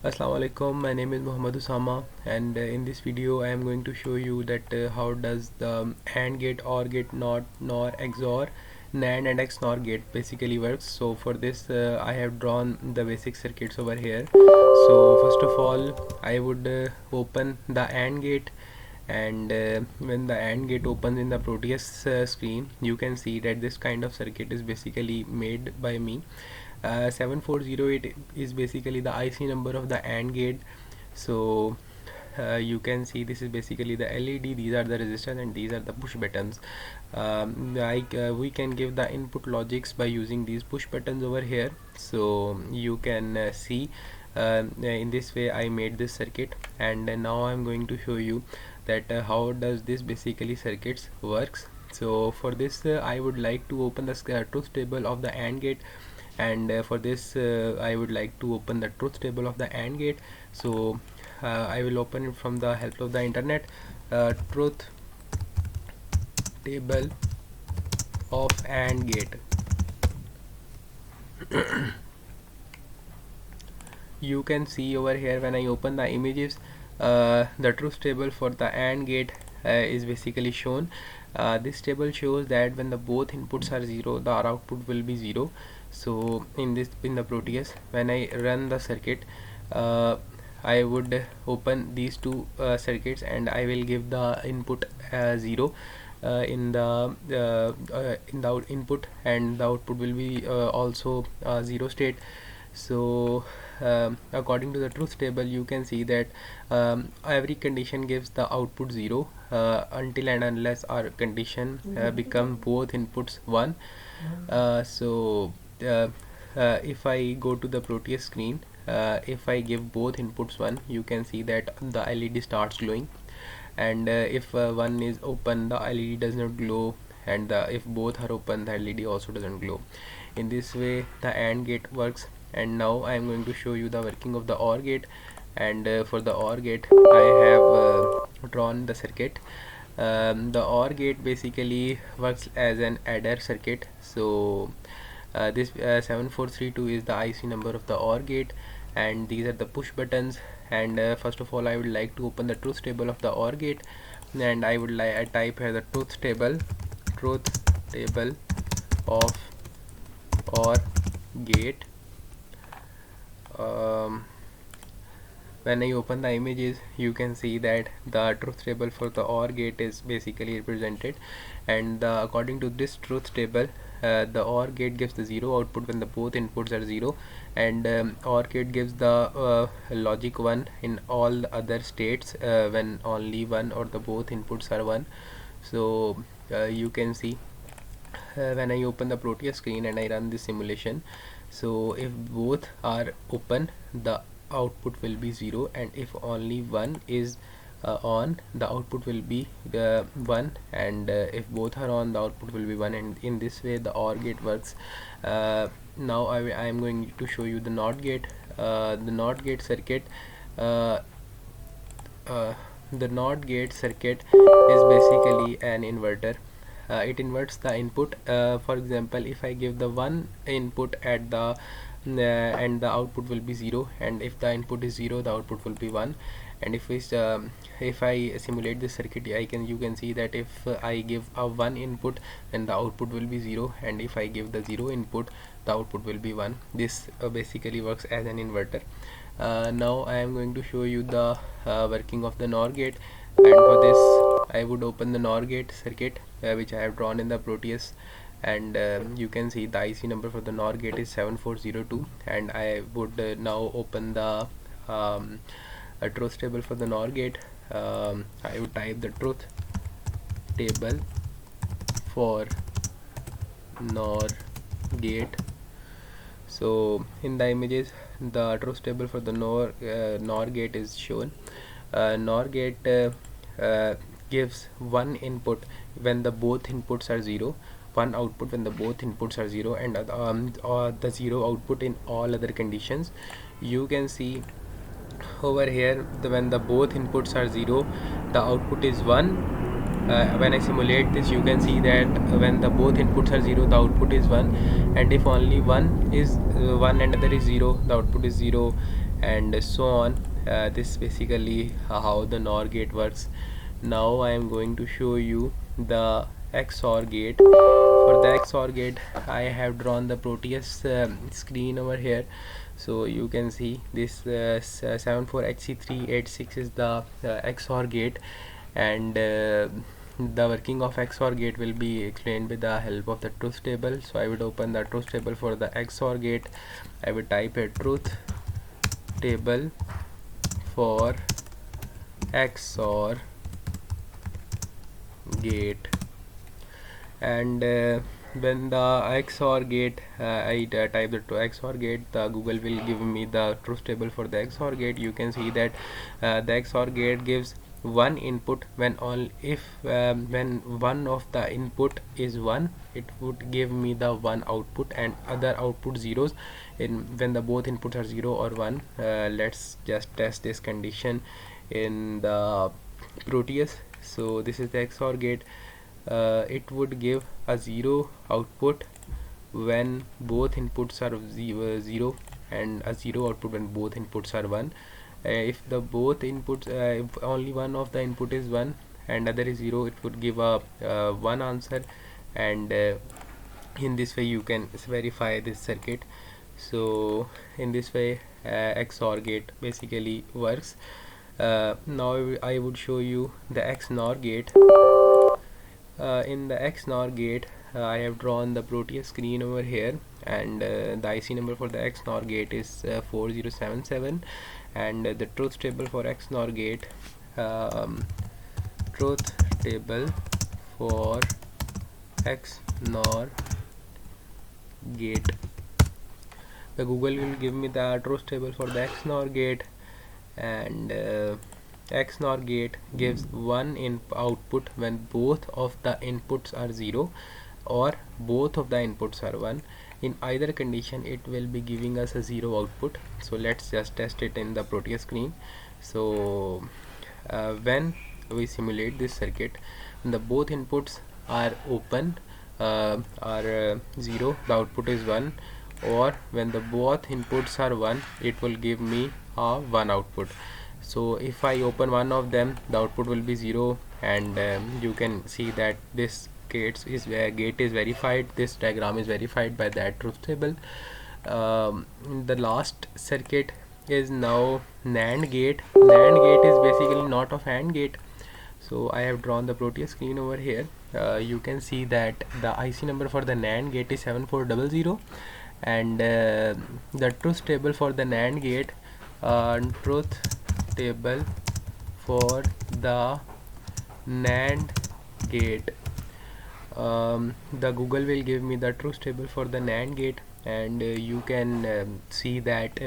Assalamu alaikum, my name is Muhammad Usama, and in this video I am going to show you that how does the AND gate, OR gate, NOT, NOR, XOR, NAND and XNOR gate basically works. So for this I have drawn the basic circuits over here. So first of all I would open the AND gate, and when the AND gate opens in the Proteus screen, you can see that this kind of circuit is basically made by me. 7408 is basically the IC number of the AND gate. So you can see this is basically the LED, these are the resistors, and these are the push buttons. We can give the input logics by using these push buttons over here. So you can see in this way I made this circuit, and now I'm going to show you that how does this basically circuits works. So for this I would like to open the truth table of the AND gate, and for this I would like to open the truth table of the AND gate. So I will open it from the help of the internet. Truth table of AND gate. You can see over here when I open the images, the truth table for the AND gate is basically shown. This table shows that when the both inputs are 0, the output will be 0. So in the Proteus, when I run the circuit, I would open these two circuits, and I will give the input 0 in the input, and the output will be also 0 state. So according to the truth table, you can see that every condition gives the output 0 until and unless our condition become both inputs 1. If I go to the Proteus screen, if I give both inputs 1, you can see that the LED starts glowing, and if one is open, the LED does not glow, and if both are open, the LED also doesn't glow. In this way the AND gate works. And now I am going to show you the working of the OR gate, and for the OR gate I have drawn the circuit. The OR gate basically works as an adder circuit. So this 7432 is the IC number of the OR gate, and these are the push buttons. And first of all I would like to open the truth table of the OR gate, and I would type here the truth table of OR gate. When I open the images, you can see that the truth table for the OR gate is basically represented, and according to this truth table, the OR gate gives the 0 output when the both inputs are 0, and OR gate gives the logic 1 in all the other states when only one or the both inputs are 1. So you can see when I open the Proteus screen and I run this simulation, so if both are open, the output will be 0, and if only one is on, the output will be 1, and if both are on, the output will be 1, and in this way the OR gate works. Now I am going to show you the NOT gate. The NOT gate circuit the NOT gate circuit is basically an inverter. It inverts the input. For example, if I give the one input at the and the output will be 0, and if the input is 0, the output will be 1. And if I simulate this circuit, you can see that if I give a 1 input, then the output will be 0, and if I give the 0 input, the output will be 1. This basically works as an inverter. Now I am going to show you the working of the NOR gate, and for this I would open the NOR gate circuit which I have drawn in the Proteus, and you can see the IC number for the NOR gate is 7402, and I would now open the truth table for the NOR gate. I would type the truth table for NOR gate. So in the images, the truth table for the NOR gate is shown. NOR gate gives one input when the both inputs are 0, one output when the both inputs are 0, and the 0 output in all other conditions. You can see over here when the both inputs are 0, the output is 1. When I simulate this, you can see that when the both inputs are 0, the output is 1, and if only one is 1 and other is 0, the output is 0, and so on. This basically how the NOR gate works. Now I am going to show you the XOR gate. For the XOR gate I have drawn the Proteus screen over here, so you can see this 74HC386 is the XOR gate, and the working of XOR gate will be explained with the help of the truth table. So I would open the truth table for the XOR gate. I would type a truth table for XOR gate, and when the XOR gate I type the XOR gate, the Google will give me the truth table for the XOR gate. You can see that the XOR gate gives one input when when one of the input is 1, it would give me the one output, and other output zeros when the both inputs are 0 or 1. Let's just test this condition in the Proteus. So this is the XOR gate. It would give a 0 output when both inputs are 0, and a 0 output when both inputs are 1. If the both inputs if only one of the input is 1 and other is 0, it would give a 1 answer, and in this way you can verify this circuit. So in this way XOR gate basically works. Now I would show you the XNOR gate. In the XNOR gate I have drawn the Proteus screen over here, and the IC number for the XNOR gate is 4077, and the truth table for XNOR gate, truth table for XNOR gate. The Google will give me the truth table for the XNOR gate, and XNOR gate gives one output when both of the inputs are 0 or both of the inputs are 1. In either condition it will be giving us a 0 output. So let's just test it in the Proteus screen. So when we simulate this circuit, when the both inputs are open, are 0, the output is 1, or when the both inputs are 1, it will give me a 1 output. So if I open one of them, the output will be 0, and you can see that this gate is verified. This diagram is verified by that truth table. The last circuit is now NAND gate. NAND gate is basically not of AND gate. So I have drawn the Proteus screen over here. You can see that the IC number for the NAND gate is 7400, and the truth table for the NAND gate, truth table for the NAND gate, the Google will give me the truth table for the NAND gate, and you can see that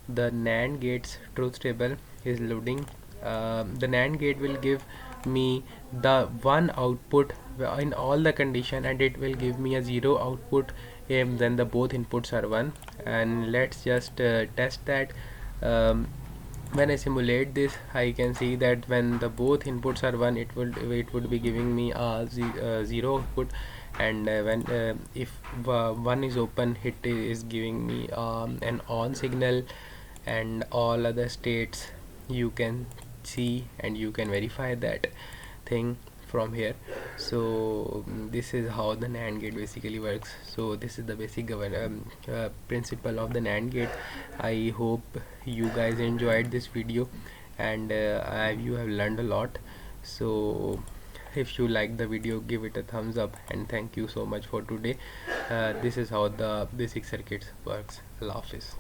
the NAND gate's truth table is loading. The NAND gate will give me the one output in all the condition, and it will give me a 0 output then the both inputs are 1. And let's just test that. When I simulate this, I can see that when the both inputs are 1, it would be giving me a 0 output, and when if one is open, it is giving me an on signal, and all other states you can see, and you can verify that thing from here. So this is how the NAND gate basically works. So this is the basic principle of the NAND gate. I hope you guys enjoyed this video, and you have learned a lot. So if you like the video, give it a thumbs up, and thank you so much for today. This is how the basic circuits works. Allah Hafiz.